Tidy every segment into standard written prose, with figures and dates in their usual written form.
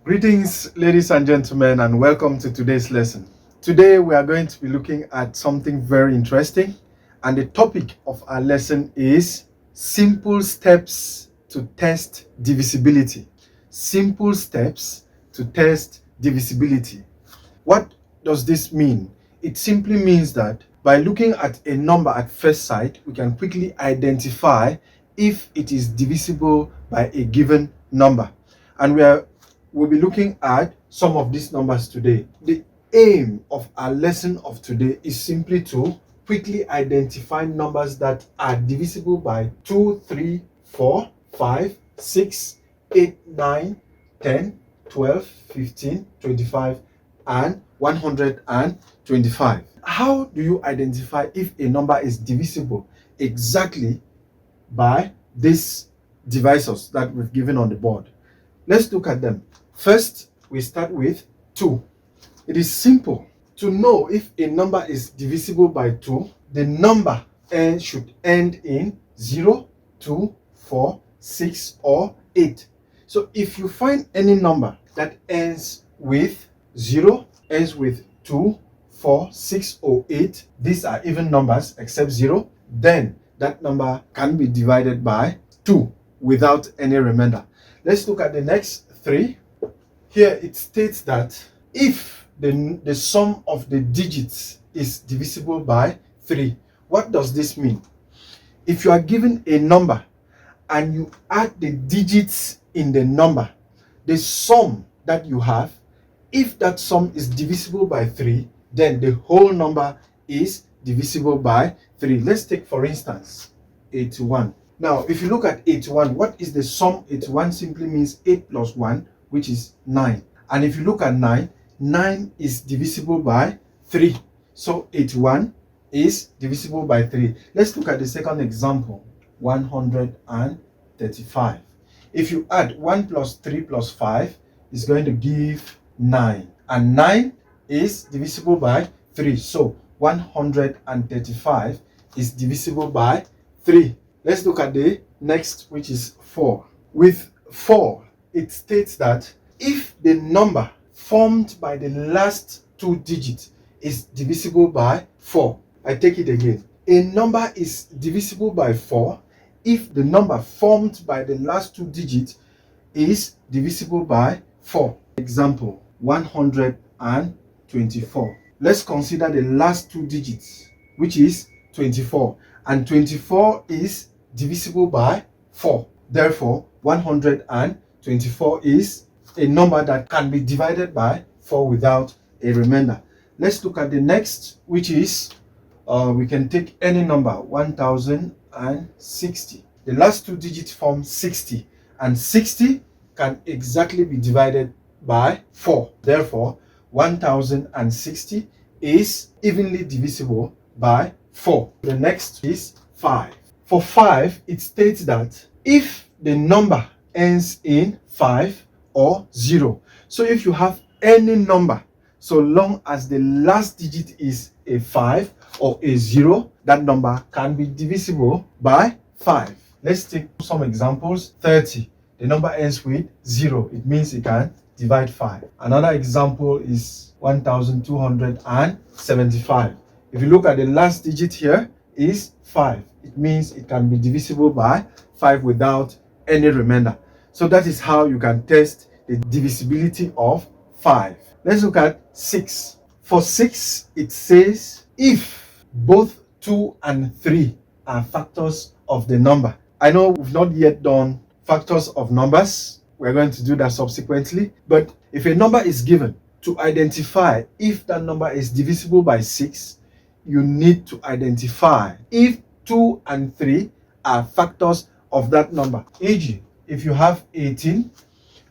Greetings, ladies and gentlemen, and welcome to today's lesson. Today, we are going to be looking at something very interesting, and the topic of our lesson is simple steps to test divisibility. Simple steps to test divisibility. What does this mean? It simply means that by looking at a number at first sight, we can quickly identify if it is divisible by a given number. And we'll be looking at some of these numbers today. The aim of our lesson of today is simply to quickly identify numbers that are divisible by 2, 3, 4, 5, 6, 8, 9, 10, 12, 15, 25, and 125. How do you identify if a number is divisible? Exactly by these divisors that we've given on the board. Let's look at them. First, we start with 2. It is simple. To know if a number is divisible by 2, the number should end in 0, 2, 4, 6, or 8. So if you find any number that ends with 0, ends with 2, 4, 6, or 8, these are even numbers except 0, then that number can be divided by 2 without any remainder. Let's look at the next 3. Here it states that if the sum of the digits is divisible by 3. What does this mean? If you are given a number and you add the digits in the number, the sum that you have, if that sum is divisible by 3, then the whole number is divisible by 3. Let's take, for instance, 81. Now, if you look at 81, what is the sum? 81 simply means 8 plus 1, which is 9. And if you look at 9, 9 is divisible by 3. So 81 is divisible by 3. Let's look at the second example, 135. If you add 1 plus 3 plus 5, it's going to give 9. And 9 is divisible by 3. So 135 is divisible by 3. Let's look at the next, which is 4. With 4, it states that if the number formed by the last 2 digits is divisible by 4. I take it again. A number is divisible by 4 if the number formed by the last 2 digits is divisible by 4. Example, 124. Let's consider the last 2 digits, which is 24. And 24 is divisible by 4. Therefore, 124 is a number that can be divided by 4 without a remainder. Let's look at the next, which is, we can take any number, 1060. The last 2 digits form 60, and 60 can exactly be divided by 4. Therefore, 1060 is evenly divisible by 4. The next is 5. For 5, it states that if the number ends in 5 or 0. So if you have any number, so long as the last digit is a 5 or a 0, that number can be divisible by 5. Let's take some examples. 30. The number ends with 0. It means it can divide 5. Another example is 1275. If you look at the last digit here is 5. It means it can be divisible by 5 without any remainder. So that is how you can test the divisibility of 5. Let's look at 6. For 6, it says if both 2 and 3 are factors of the number. I know we've not yet done factors of numbers. We're going to do that subsequently. But if a number is given, to identify if that number is divisible by 6, you need to identify if 2 and 3 are factors of that number. E.g., if you have 18,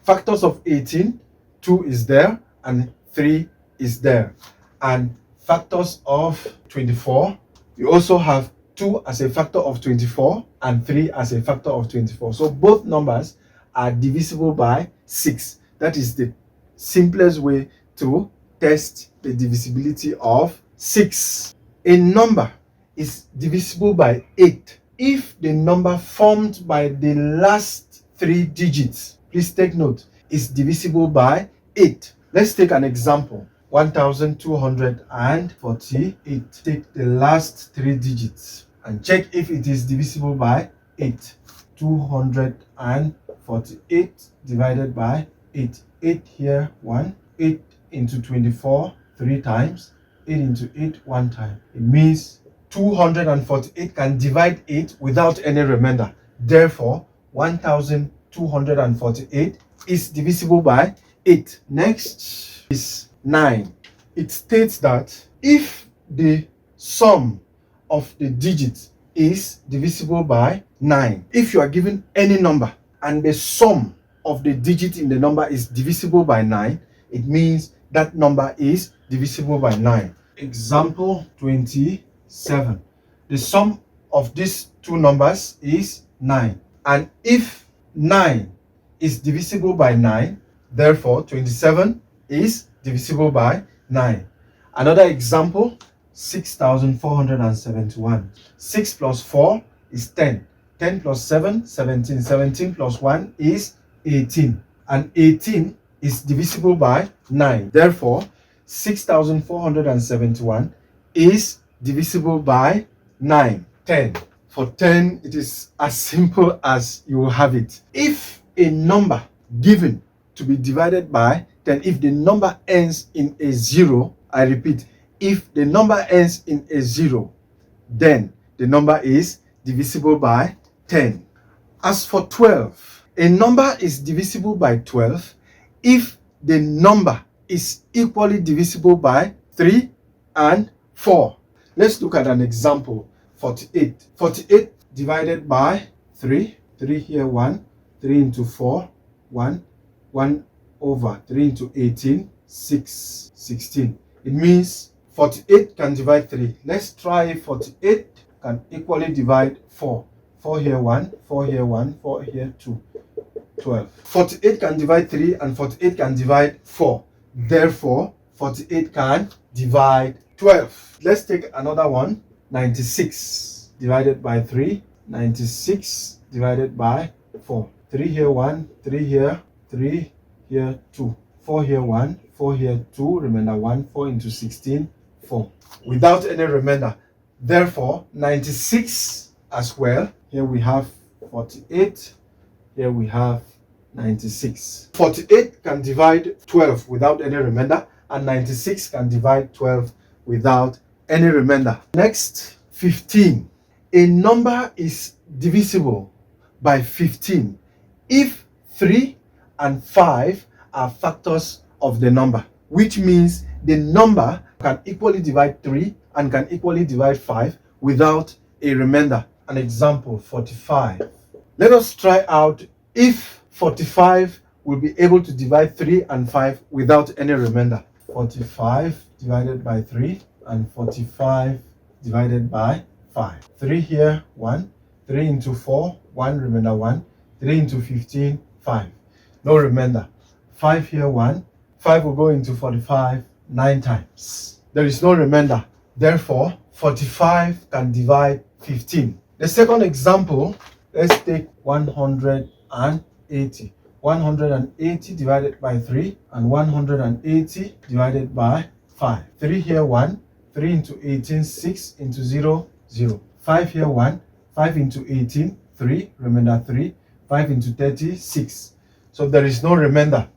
factors of 18, 2 is there and 3 is there. And factors of 24, you also have 2 as a factor of 24 and 3 as a factor of 24. So both numbers are divisible by 6. That is the simplest way to test the divisibility of 6. A number is divisible by 8 if the number formed by the last 3 digits, please take note, is divisible by 8. Let's take an example. 1248. Take the last 3 digits and check if it is divisible by 8. 248 divided by 8. 8 here, 1. 8 into 24, 3 times. 8 into 8, 1 time. It means 248 can divide 8 without any remainder. Therefore, 1248 is divisible by 8. Next is 9. It states that if the sum of the digits is divisible by 9, if you are given any number and the sum of the digit in the number is divisible by 9, it means that number is divisible by 9. Example 27. The sum of these two numbers is 9. And if 9 is divisible by 9, therefore 27 is divisible by 9. Another example, 6,471. 6 plus 4 is 10. 10 plus 7, 17. 17 plus 1 is 18. And 18 is divisible by 9. Therefore, 6,471 is divisible by 9. 10. For 10, it is as simple as you will have it. If a number given to be divided by 10, if the number ends in a 0, I repeat, if the number ends in a 0, then the number is divisible by 10. As for 12, a number is divisible by 12 if the number is equally divisible by 3 and 4. Let's look at an example. 48. 48 divided by 3. 3 here, 1. 3 into 4, 1. 1 over 3 into 18, 6. 16. It means 48 can divide 3. Let's try 48 can equally divide 4. 4 here, 1. 4 here, 1. 4 here, 2. 12. 48 can divide 3 and 48 can divide 4. Therefore, 48 can divide 12. Let's take another one. 96 divided by 3. 96 divided by 4. 3 here, 1. 3 here, 3 here, 2. 4 here, 1. 4 here, 2. Remainder 1. 4 into 16, 4. Without any remainder. Therefore, 96 as well. Here we have 48. Here we have 96. 48 can divide 12 without any remainder, and 96 can divide 12 without any remainder. Next, 15. A number is divisible by 15 if 3 and 5 are factors of the number, which means the number can equally divide 3 and can equally divide 5 without a remainder. An example, 45. Let us try out if 45 will be able to divide 3 and 5 without any remainder. 45 divided by 3 and 45 divided by 5. 3 here, 1. 3 into 4, 1 remainder 1. 3 into 15, 5. No remainder. 5 here, 1. 5 will go into 45 9 times. There is no remainder. Therefore, 45 can divide 15. The second example, let's take 180. 180 divided by 3 and 180 divided by 5. 3 here, 1. 3 into 18, 6 into 0, 0. 5 here, 1. 5 into 18, 3. Remainder 3. 5 into 30, 6. So there is no remainder.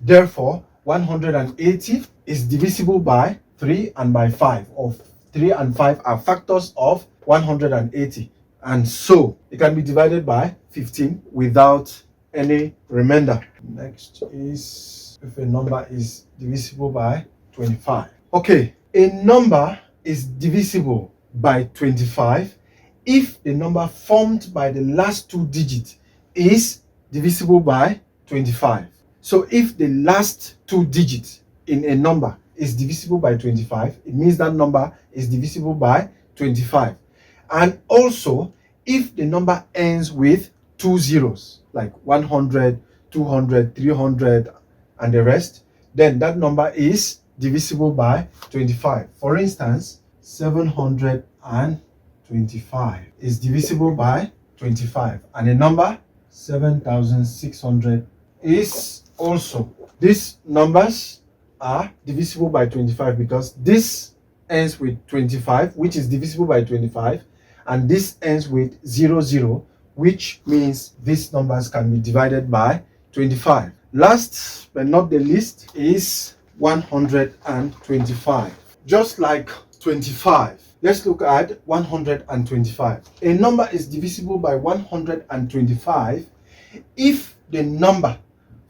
Therefore, 180 is divisible by 3 and by 5. Or 3 and 5 are factors of 180. And so it can be divided by 15 without any remainder. Next is if a number is divisible by 25. Okay, a number is divisible by 25 if the number formed by the last 2 digits is divisible by 25. So if the last 2 digits in a number is divisible by 25, it means that number is divisible by 25. And also, if the number ends with 2 zeros, like 100, 200, 300, and the rest, then that number is divisible by 25. For instance, 725 is divisible by 25. And the number 7,600 is also, these numbers are divisible by 25 because this ends with 25, which is divisible by 25, and this ends with 00, which means these numbers can be divided by 25. Last but not the least is 125. Just like 25, let's look at 125. A number is divisible by 125 if the number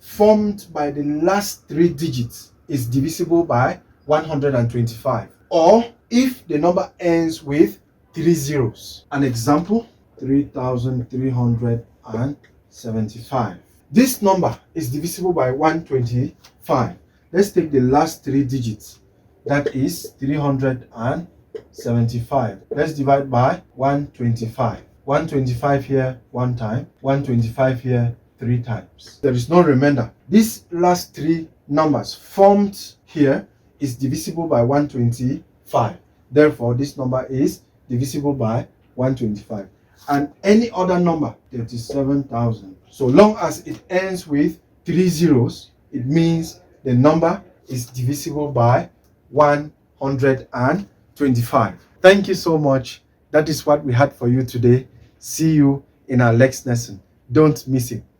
formed by the last three digits is divisible by 125, or if the number ends with three zeros. An example, 3,375. This number is divisible by 125. Let's take the last three digits. That is 375. Let's divide by 125. 125 here one time, 125 here three times. There is no remainder. These last three numbers formed here is divisible by 125. Therefore, this number is divisible by 125. And any other number, 37,000. So long as it ends with three zeros, it means the number is divisible by 125. Thank you so much. That is what we had for you today. See you in our next lesson. Don't miss it.